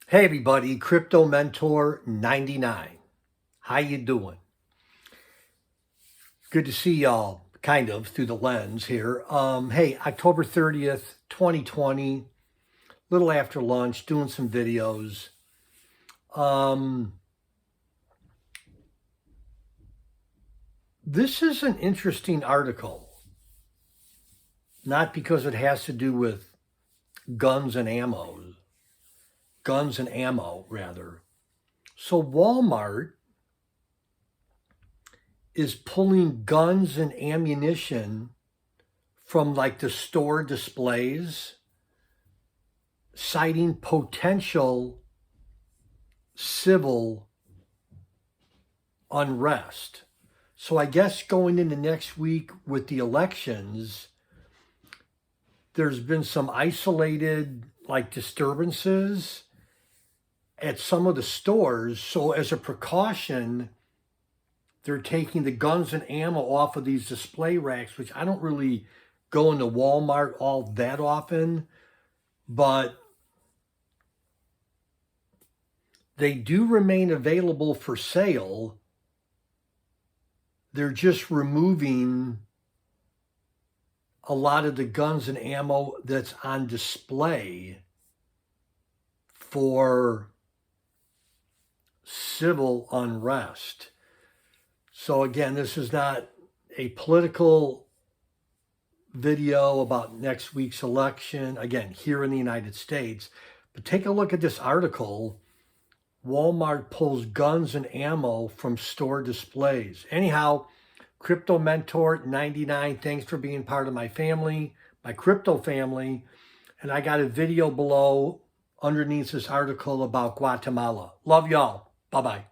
Hey everybody, Crypto Mentor 99. How you doing? Good to see y'all, kind of, through the lens here. Hey, October 30th, 2020, little after lunch, doing some videos. This is an interesting article, not because it has to do with guns and ammo, rather. So Walmart is pulling guns and ammunition from like the store displays, citing potential civil unrest. So I guess going into next week with the elections, there's been some isolated like disturbances at some of the stores. So as a precaution, they're taking the guns and ammo off of these display racks, which I don't really go into Walmart all that often, but they do remain available for sale. They're just removing a lot of the guns and ammo that's on display for civil unrest. So again, this is not a political video about next week's election, again, here in the United States, but take a look at this article. Walmart pulls guns and ammo from store displays. Anyhow, Crypto Mentor 99, thanks for being part of my family, my crypto family. And I got a video below underneath this article about Guatemala. Love y'all. Bye-bye.